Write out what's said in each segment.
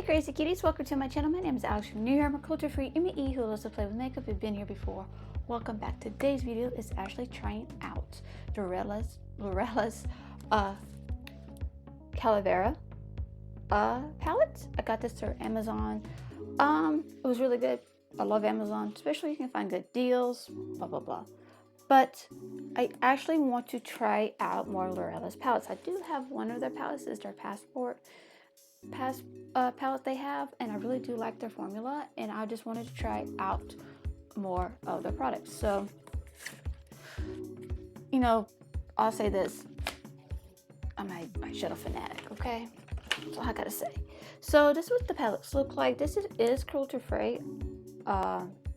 Crazy Cuties, welcome to my channel. My name is Alex from New York. I'm a cruelty-free ME who loves to play with makeup. If you've been here before, welcome back. Today's video is actually trying out Lurella's Calavera palette. I got this through Amazon. It was really good. I love Amazon, especially you can find good deals, blah blah blah. But I actually want to try out more Lurella's palettes. I do have one of their palettes. It's their palette they have, and I really do like their formula, and I just wanted to try out more of their products. So, you know, I'll say this: I'm a eyeshadow fanatic. Okay, that's all I gotta say. So this is what the palettes look like. This is cruelty-free.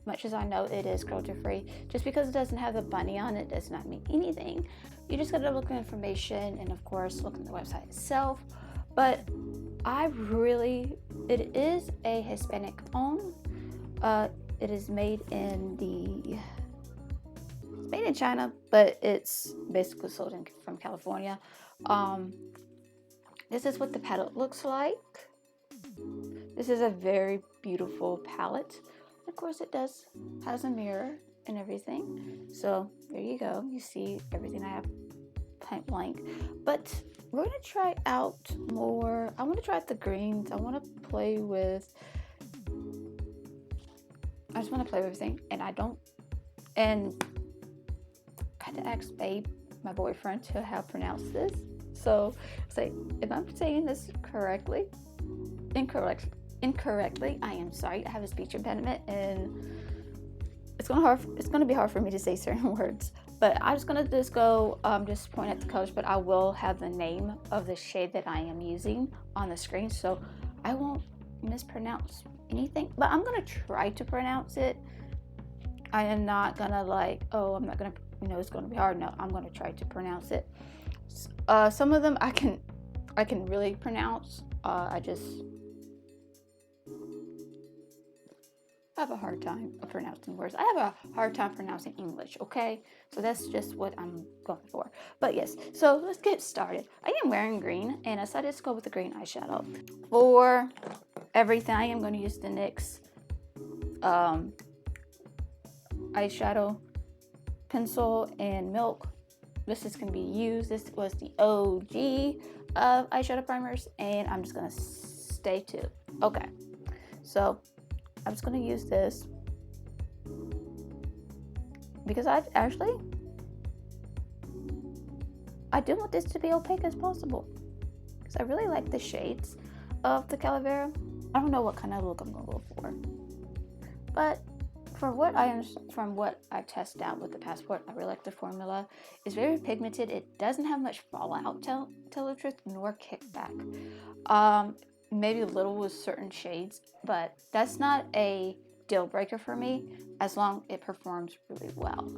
Much as I know it is cruelty-free, just because it doesn't have the bunny on it does not mean anything. You just gotta look at information and of course look at the website itself. But it is a Hispanic owned. It is made in China, but it's basically sold from California. This is what the palette looks like. This is a very beautiful palette. Of course, it has a mirror and everything. So there you go. You see everything I have point blank. But we're gonna try out more. I want to try out the greens. I just want to play with everything, and I had to ask Babe, my boyfriend, to help pronounce this. So say if I'm saying this incorrectly, I am sorry. I have a speech impediment, and it's gonna be hard for me to say certain words. But I'm just gonna just point at the colors, but I will have the name of the shade that I am using on the screen, so I won't mispronounce anything. But I'm gonna try to pronounce it. I am not gonna I'm not gonna, it's gonna be hard. No, I'm gonna try to pronounce it. Some of them I can really pronounce. I have a hard time pronouncing words. I have a hard time pronouncing English, okay? So that's just what I'm going for. But yes, so let's get started. I am wearing green, and I decided to go with the green eyeshadow. For everything, I am going to use the NYX eyeshadow pencil and milk. This is going to be used. This was the OG of eyeshadow primers, and I'm just going to stay tuned. Okay, so I'm just going to use this because I do want this to be opaque as possible because I really like the shades of the Calavera. I don't know what kind of look I'm going to go for, but from what I tested out with the Passport, I really like the formula. It's very pigmented. It doesn't have much fallout, tell the truth, nor kickback. Maybe a little with certain shades, but that's not a deal breaker for me as long as it performs really well.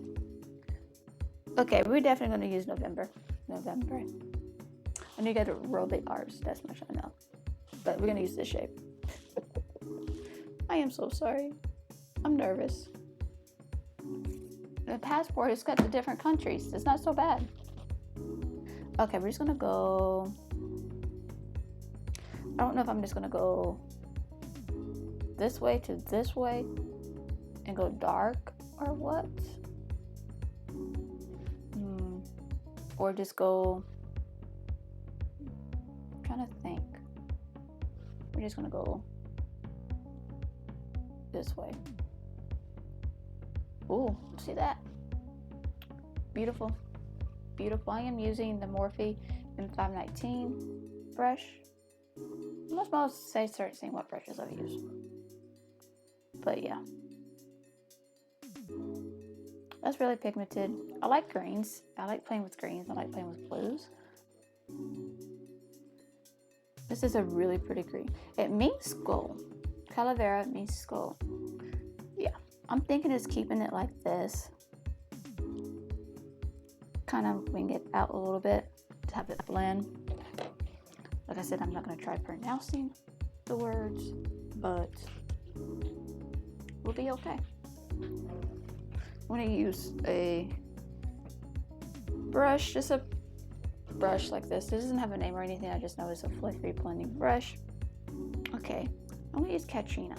Okay, we're definitely going to use November. I know you got to roll the R's, that's much I know. But we're going to use this shade. I am so sorry. I'm nervous. The Passport has got the different countries. It's not so bad. Okay, we're just going to go... I don't know if I'm just gonna go this way to this way and go dark or what, or just go. I'm trying to think. We're just gonna go this way. Ooh, see that? Beautiful, beautiful. I am using the Morphe M519 brush. I'm not supposed to start saying what brushes I've used, but yeah, that's really pigmented. I like greens. I like playing with greens. I like playing with blues. This is a really pretty green. It means skull. Calavera means skull. Yeah, I'm thinking it's keeping it like this. Kind of wing it out a little bit to have it blend. Like I said, I'm not going to try pronouncing the words, but we'll be okay. I'm going to use a brush, just a brush like this. It doesn't have a name or anything. I just know it's a flick blending brush. Okay, I'm gonna use Katrina.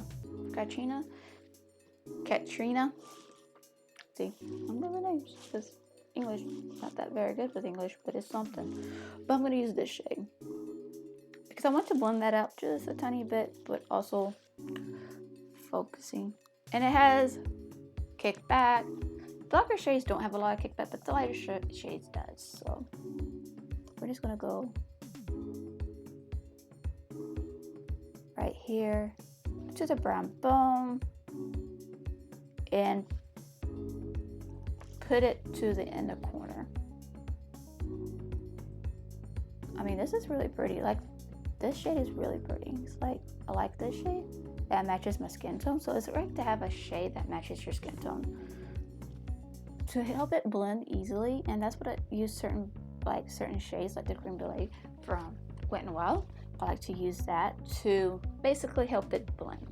See, I'm gonna names because English not that very good with English, but it's something. But I'm gonna use this shade because I want to blend that out just a tiny bit, but also focusing. And it has kickback. Darker shades don't have a lot of kickback, but the lighter shades does. So we're just gonna go right here to the brown bone and put it to the inner corner. I mean, this is really pretty. Like, this shade is really pretty. It's like, I like this shade that matches my skin tone. So it's great to have a shade that matches your skin tone to help it blend easily. And that's what I use certain shades like the Creme Brulee from WetnWild. I like to use that to basically help it blend.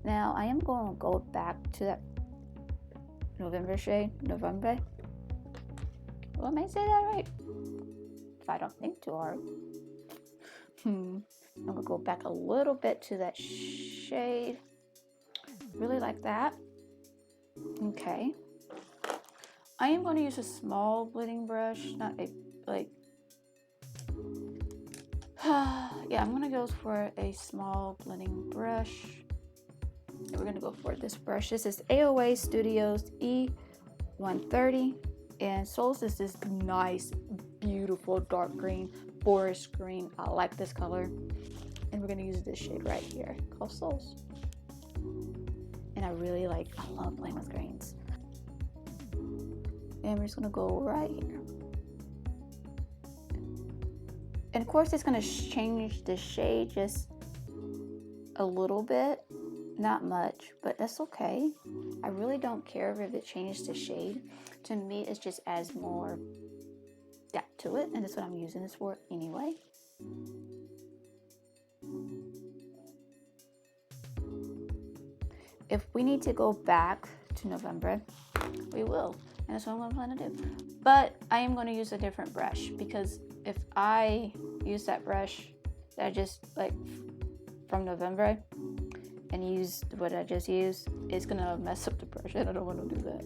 Now I am going to go back to that November shade. Well, I may say that right if I don't think too hard. I'm gonna go back a little bit to that shade. Really like that. Okay. I am going to use a small blending brush, not a yeah, I'm gonna go for a small blending brush. And we're gonna go for this brush. This is AOA Studios E130, and Souls is this nice, beautiful dark green, forest green. I like this color, and we're gonna use this shade right here called Souls. And I love playing with greens. And we're just gonna go right here. And of course, it's gonna change the shade just a little bit. Not much, but that's okay. I really don't care if it changes the shade. To me, it just adds more depth to it, and that's what I'm using this for anyway. If we need to go back to November, we will, and that's what I'm going to plan to do. But I am going to use a different brush, because if I use that brush that I just from November and use what I just used, it's gonna mess up the brush, and I don't want to do that.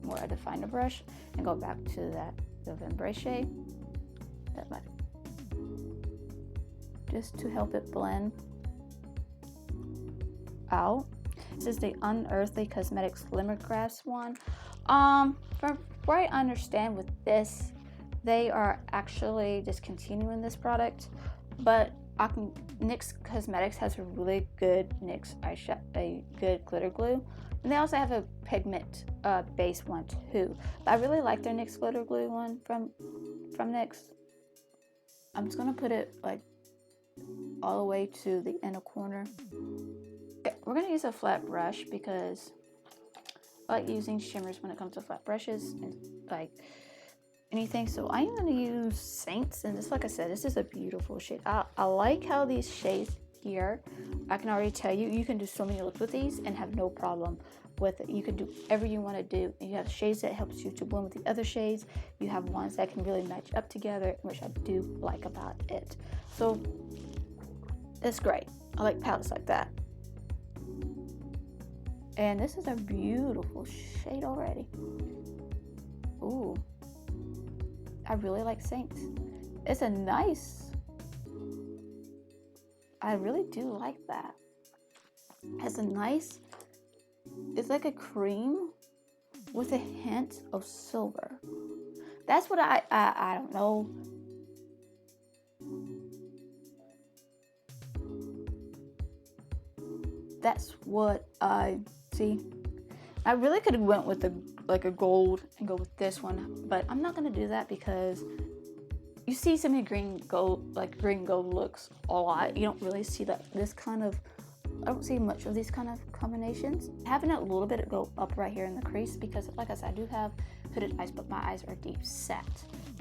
More I define the brush and go back to that November shade, just to help it blend out. This is the Unearthly Cosmetics Lemongrass one. From what I understand with this, they are actually discontinuing this product, but NYX Cosmetics has a really good NYX eyeshadow, a good glitter glue, and they also have a pigment base one too. But I really like their NYX glitter glue one from NYX. I'm just gonna put it all the way to the inner corner. Okay, we're gonna use a flat brush because I like using shimmers when it comes to flat brushes and anything. So I'm going to use Saints, and just like I said, this is a beautiful shade. I like how these shades here, I can already tell you can do so many looks with these and have no problem with it. You can do whatever you want to do. You have shades that helps you to blend with the other shades. You have ones that can really match up together, which I do like about it. So it's great. I like palettes like that. And this is a beautiful shade already. Ooh. I really like Saints. It's a nice, I really do like that. It's a nice, it's like a cream with a hint of silver. That's what I don't know. That's what I see. I really could have went with a gold and go with this one, but I'm not gonna do that because you see so many green gold looks a lot. You don't really see this kind of, I don't see much of these kind of combinations. Having a little bit go up right here in the crease, because like I said, I do have hooded eyes, but my eyes are deep set.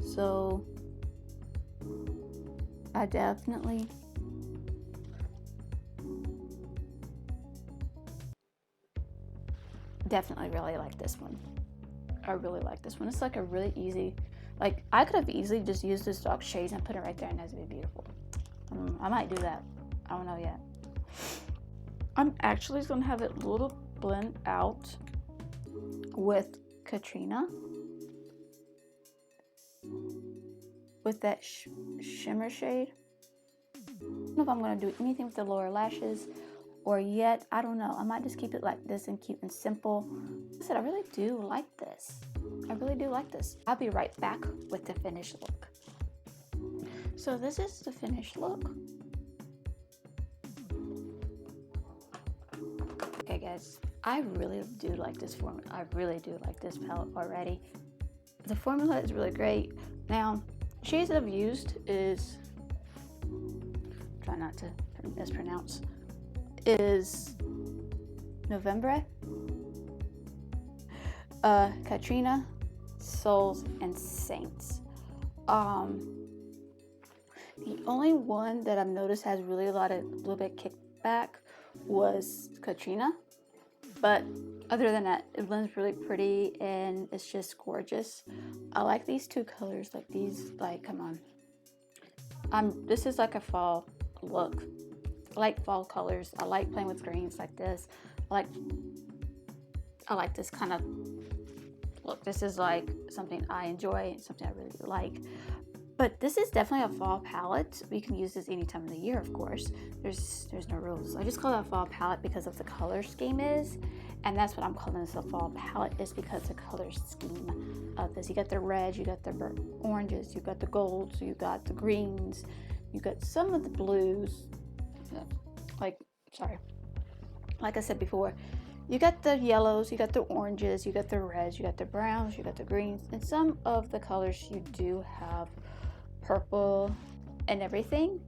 So I definitely really like this one. I really like this one. It's like a really easy, I could have easily just used this dark shades and put it right there and that's be beautiful. I might do that. I don't know yet. I'm actually gonna have it a little blend out with Katrina, with that shimmer shade. I don't know if I'm gonna do anything with the lower lashes or yet. I don't know. I might just keep it like this and cute and simple. I said I really do like this. I really do like this. I'll be right back with the finished look. So this is the finished look. Okay guys, I really do like this formula. I really do like this palette already. The formula is really great. Now, shades that I've used is, try not to mispronounce, is November, Katrina, Souls, and Saints. The only one that I've noticed has really a little bit kickback was Katrina, but other than that, it blends really pretty and it's just gorgeous. I like these two colors, like these, like, come on. This is like a fall look. I like fall colors. I like playing with greens like this. I like this kind of look. This is like something I enjoy and something I really like. But this is definitely a fall palette. We can use this any time of the year, of course. There's no rules. I just call it a fall palette because of the color scheme is, and that's what I'm calling this a fall palette, is because the color scheme of this. You got the reds, you got the oranges, you got the golds, you got the greens, you got some of the blues. Like I said before, you got the yellows, you got the oranges, you got the reds, you got the browns, you got the greens, and some of the colors you do have purple and everything.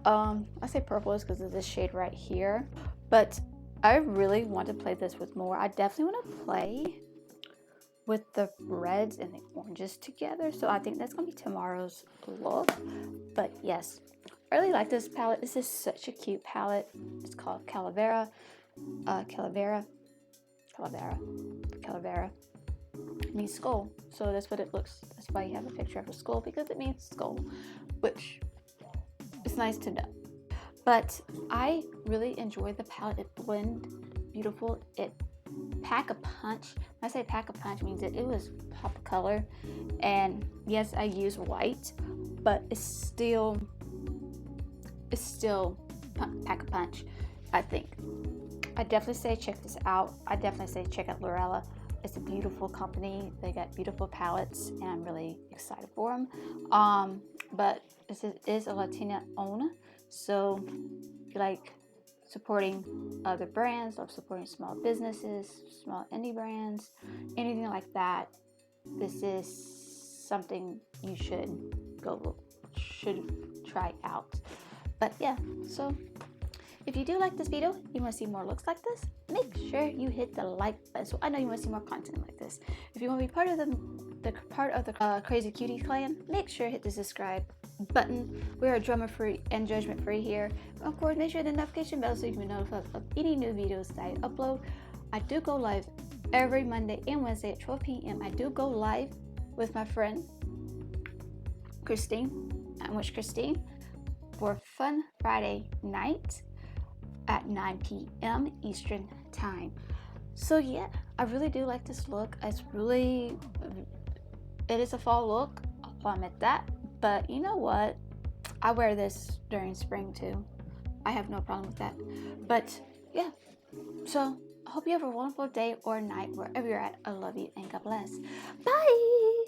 I say purple is because of this shade right here, but I really want to play this with more. I definitely want to play with the reds and the oranges together, so I think that's gonna be tomorrow's look. But yes, I really like this palette. This is such a cute palette. It's called Calavera. Calavera means skull, so that's what it looks. That's why you have a picture of a skull, because it means skull, which is nice to know. But I really enjoy the palette. It blends beautiful. It pack a punch. When I say pack a punch, means it was pop color. And yes, I use white, but it's still pack a punch, I think. I definitely say check this out. I definitely say check out Lurella. It's a beautiful company. They got beautiful palettes, and I'm really excited for them. But this is a Latina owned, so if you like supporting other brands, love supporting small businesses, small indie brands, anything like that, this is something you should try out. But yeah, so if you do like this video, you want to see more looks like this, make sure you hit the like button. So I know you want to see more content like this. If you want to be part of the Crazy Cuties clan, make sure to hit the subscribe button. We are drama free and judgment free here. Of course, make sure the notification bell so you can be notified of any new videos that I upload. I do go live every Monday and Wednesday at 12 p.m. I do go live with my friend Christine. I'm with Christine for Fun Friday night at 9 p.m. Eastern time. So yeah, I really do like this look. It is a fall look, I'll admit that, but you know what, I wear this during spring too. I have no problem with that. But yeah, so I hope you have a wonderful day or night wherever you're at. I love you and God bless. Bye.